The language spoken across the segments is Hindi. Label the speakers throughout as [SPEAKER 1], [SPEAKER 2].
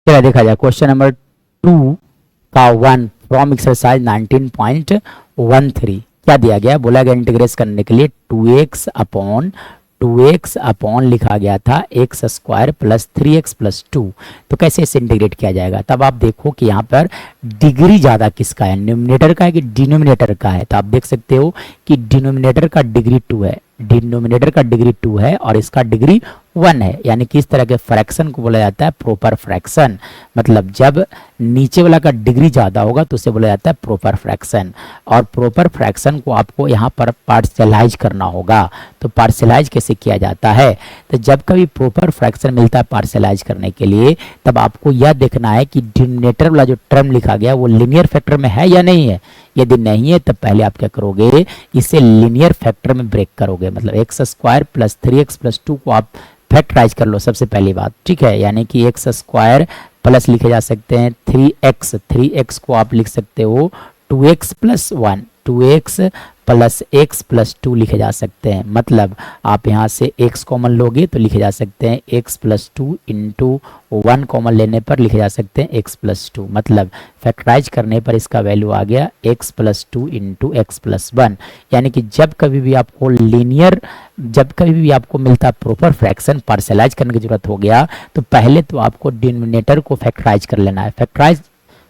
[SPEAKER 1] चलिए देखा जाए क्वेश्चन नंबर 2 का 1 फ्रॉम एक्सरसाइज 19.13 क्या दिया गया, बोला गया इंटीग्रेट करने के लिए 2x अपॉन लिखा गया था x square plus 3x plus 2। तो कैसे इसे इंटीग्रेट किया जाएगा, तब आप देखो कि यहाँ पर डिग्री ज़्यादा किसका है, न्यूमरेटर का है कि डिनोमिनेटर का है। तो आप देख सकते हो कि डिनोमिनेटर का डिग्री 2 है, डिनोमिनेटर का डिग्री 2 है और इसका डिग्री 1 है, यानी कि इस तरह के फ्रैक्शन को बोला जाता है प्रॉपर फ्रैक्शन। मतलब जब नीचे वाला का डिग्री ज़्यादा होगा तो उसे बोला जाता है प्रॉपर फ्रैक्शन, और प्रॉपर फ्रैक्शन को आपको यहाँ पर पार्शलाइज करना होगा। तो पार्शलाइज कैसे किया जाता है, तो जब कभी प्रॉपर फ्रैक्शन मिलता है पार्शलाइज करने के लिए, तब आपको यह देखना है कि डिनोमिनेटर वाला जो टर्म लिखा गया वो लीनियर फैक्टर में है या नहीं है। यदि नहीं है तब पहले आप क्या करोगे, इसे लीनियर फैक्टर में ब्रेक करोगे। मतलब x square plus 3x plus 2 को आप फैक्टराइज कर लो सबसे पहली बात, ठीक है। यानी कि एक्स स्क्वायर प्लस लिखे जा सकते हैं 3x को आप लिख सकते हो 2x plus 1, 2x plus x plus 2 लिखे जा सकते हैं। मतलब आप यहाँ से x कॉमन लोगे तो लिखे जा सकते हैं x प्लस 2 इंटू 1 कॉमन लेने पर लिखे जा सकते हैं x प्लस 2। मतलब फैक्टराइज करने पर इसका वैल्यू आ गया x plus 2 into x plus 1। यानी कि जब कभी भी आपको मिलता प्रॉपर फ्रैक्शन पार्शलाइज करने की जरूरत हो गया, तो पहले तो आपको डिनोमिनेटर को फैक्टराइज कर लेना है। फैक्टराइज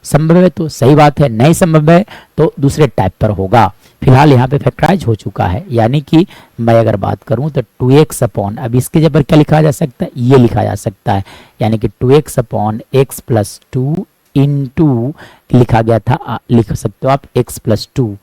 [SPEAKER 1] संभव है तो सही बात है, नहीं संभव है तो दूसरे टाइप पर होगा। फिलहाल यहाँ पे फैक्टराइज हो चुका है, यानी कि मैं अगर बात करूँ तो 2x अपॉन, अब इसके जगह क्या लिखा जा सकता है, ये लिखा जा सकता है। यानी कि 2x upon x plus 2 into लिखा गया था, लिख सकते हो आप x प्लस 2।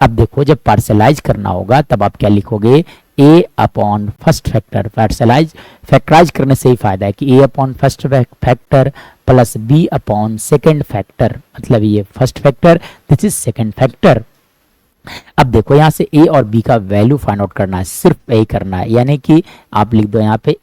[SPEAKER 1] अब देखो जब पार्शलाइज करना होगा तब आप क्या लिखोगे, a upon first factor. Factorise करने से ही फायदा है कि a upon first factor plus b upon second factor. मतलब ये first factor, this is second factor. अब देखो यहाँ से a और b का वैल्यू फाइंड आउट करना है, सिर्फ यही करना है। यानी कि आप लिख दो यहाँ पे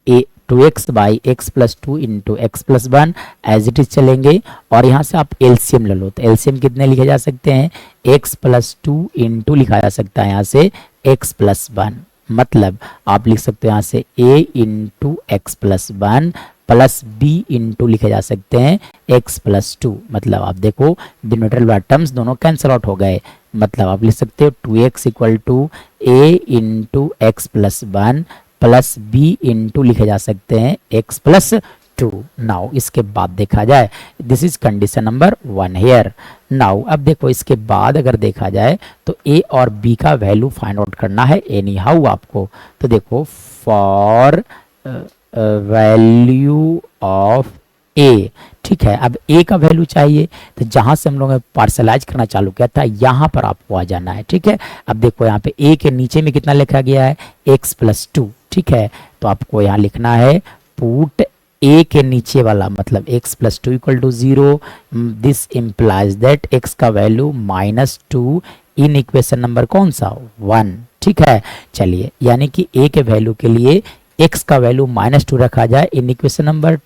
[SPEAKER 1] a 2x by x plus 2 into x plus 1 as it is चलेंगे, और यहाँ से आप एलसीएम ले लो। तो एलसीएम कितने लिखे जा सकते हैं, x प्लस 2 इंटू लिखा जा सकता है यहाँ से x प्लस 1। मतलब आप लिख सकते हो यहाँ से a into x plus 1 plus b into लिखे जा सकते हैं x प्लस 2। मतलब आप देखो डिनोमिनेटर वाला टर्म्स दोनों कैंसिल आउट हो गए। मतलब आप लिख सकते हो 2x equal to a into x plus 1 plus b into लिखे जा सकते हैं x प्लस 2। नाउ इसके बाद देखा जाए, this is condition number 1 here. Now अब देखो इसके बाद अगर देखा जाए तो a और b का वैल्यू फाइंड आउट करना है एनी हाउ आपको। तो देखो फॉर वैल्यू ऑफ a, ठीक है। अब a का वैल्यू चाहिए, तो जहां से हम लोगों ने पार्शलाइज करना चालू किया था यहां पर आपको आ जाना है, ठीक है। अब देखो यहाँ पे a के नीचे में कितना लिखा गया है, x प्लस 2, ठीक है। तो आपको यहाँ लिखना है पुट a के नीचे वाला, मतलब x plus 2 equal to 0। This implies that x का वैल्यू -2 इन इक्वेशन नंबर कौन सा, 1, ठीक है। चलिए यानी कि a के वैल्यू के लिए x का वैल्यू -2 रखा जाए इन इक्वेशन नंबर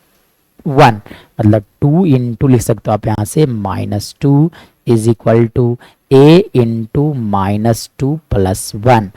[SPEAKER 1] 1। मतलब 2 इंटू लिख सकते हो आप यहाँ से -2 is equal to a into -2 plus 1।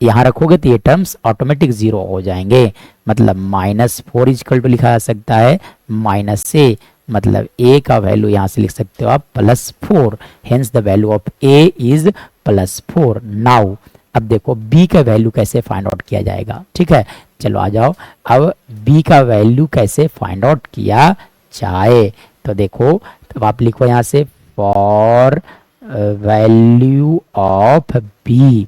[SPEAKER 1] यहाँ रखोगे तो ये टर्म्स ऑटोमेटिक 0 हो जाएंगे। मतलब -4 इज इक्वल टू लिखा जा सकता है -a। मतलब a का वैल्यू यहाँ से लिख सकते हो आप +4, hence the value of a is +4। Now अब देखो b का वैल्यू कैसे फाइंड आउट किया जाएगा, ठीक है। चलो आ जाओ, अब b का वैल्यू कैसे फाइंड आउट किया जाए। तो देखो तब आप लिखो यहाँ से for value of b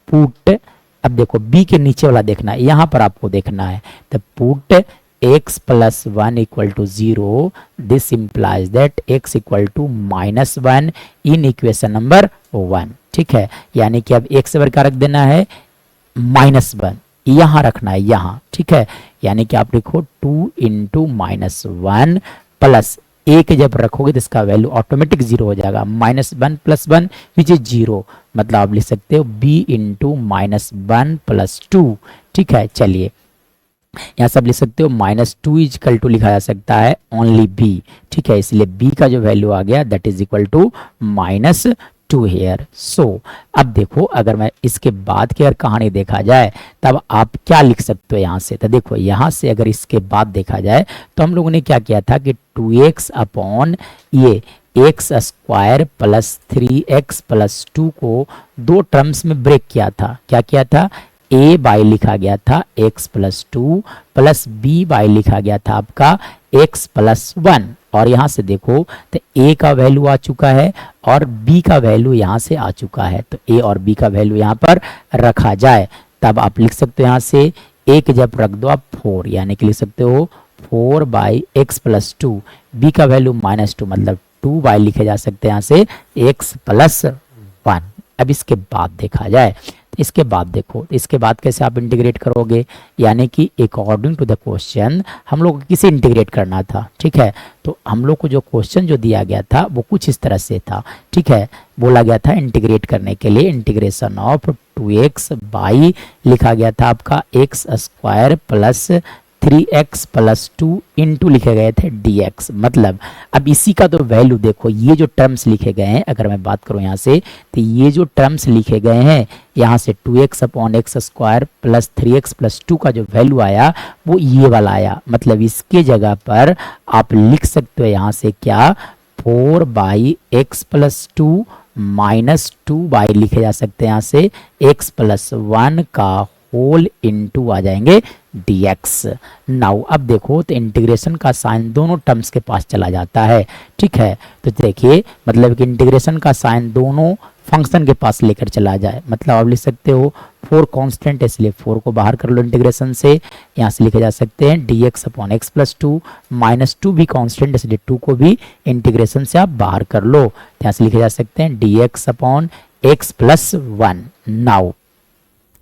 [SPEAKER 1] put, अब देखो b के नीचे वाला देखना है, यहाँ पर आपको देखना है। तो put x plus 1 equal to 0, this implies that x equal to -1 in equation number 1, ठीक है। यानी कि अब x वर्ग का रख देना है -1, यहाँ रखना है यहाँ, ठीक है। यानी कि आप लिखो 2 इंटू -1 प्लस a के जब रखोगे तो इसका वैल्यू ऑटोमेटिक 0 हो जाएगा, -1 प्लस 1 विच इज 0। मतलब आप लिख सकते हो b इंटू -1 प्लस 2, ठीक है। चलिए यहाँ सब लिख सकते हो -2 इज इक्वल टू लिखा जा सकता है ओनली b, ठीक है। इसलिए b का जो वैल्यू आ गया that is equal to 2 here. So अब देखो, अगर मैं इसके बाद की अगर कहानी देखा जाए तब आप क्या लिख सकते हो यहाँ से। तो देखो यहाँ से अगर इसके बाद देखा जाए तो हम लोगों ने क्या किया था कि 2x अपॉन ये x square plus 3x plus 2 को दो टर्म्स में ब्रेक किया था। क्या किया था, a बाई लिखा गया था x plus 2 plus b by लिखा गया था आपका x प्लस 1। और यहाँ से देखो तो a का वैल्यू आ चुका है और b का वैल्यू यहाँ से आ चुका है। तो a और b का वैल्यू यहाँ पर रखा जाए तब आप लिख सकते हो यहाँ से a के जब रख दो आप 4, यानी कि लिख सकते हो 4 बाई एक्स प्लस 2, b का वैल्यू -2 मतलब 2 बाई लिखे जा सकते हैं यहाँ से x प्लस 1। अब इसके बाद देखा जाए, इसके बाद देखो, इसके बाद कैसे आप इंटीग्रेट करोगे, यानी कि अकॉर्डिंग टू द क्वेश्चन हम लोग को किसे इंटीग्रेट करना था। ठीक है, तो हम लोग को जो क्वेश्चन जो दिया गया था वो कुछ इस तरह से था। ठीक है, बोला गया था इंटीग्रेट करने के लिए इंटीग्रेशन ऑफ 2x बाई लिखा गया था आपका x square plus 3x plus 2 into लिखे गए थे dx। मतलब अब इसी का तो वैल्यू देखो, ये जो टर्म्स लिखे गए हैं, अगर मैं बात करूं यहाँ से तो ये जो टर्म्स लिखे गए हैं यहाँ से 2x upon x square plus 3x plus 2 का जो वैल्यू आया वो ये वाला आया। मतलब इसके जगह पर आप लिख सकते हो यहाँ से क्या, 4 by x plus 2 minus 2 by लिखे जा सकते हैं यहाँ से x प्लस 1 का होल इनटू आ जाएंगे dx। नाउ अब देखो तो इंटीग्रेशन का साइन दोनों टर्म्स के पास चला जाता है। ठीक है, तो देखिए मतलब कि इंटीग्रेशन का साइन दोनों फंक्शन के पास लेकर चला जाए। मतलब आप लिख सकते हो 4 कांस्टेंट है इसलिए 4 को बाहर कर लो इंटीग्रेशन से, यहाँ से लिखे जा सकते हैं dx अपॉन एक्स प्लस 2, -2 भी कांस्टेंट इसलिए 2 को भी इंटीग्रेशन से आप बाहर कर लो, यहाँ से लिखे जा सकते हैं dx upon x plus 1। Now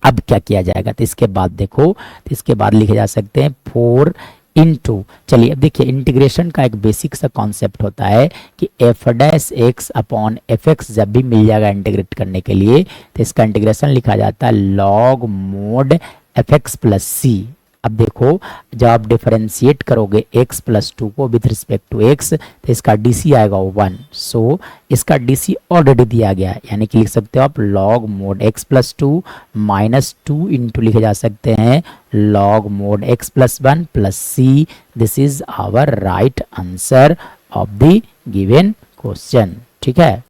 [SPEAKER 1] अब क्या किया जाएगा, तो इसके बाद देखो, तो इसके बाद लिखे जा सकते हैं 4 इंटू, चलिए अब देखिए इंटीग्रेशन का एक बेसिक सा कॉन्सेप्ट होता है कि F dash x upon F x जब भी मिल जाएगा इंटीग्रेट करने के लिए तो इसका इंटीग्रेशन लिखा जाता है log mod f x plus c. अब देखो जब आप डिफरेंशिएट करोगे x प्लस 2 को विथ रिस्पेक्ट टू x तो इसका dc आएगा 1। सो इसका dc ऑलरेडी दिया गया है, यानी कि लिख सकते हो आप log mod x plus 2 minus 2 into लिखे जा सकते हैं log mod x plus 1 plus C. This is our right answer of the given question. ठीक है।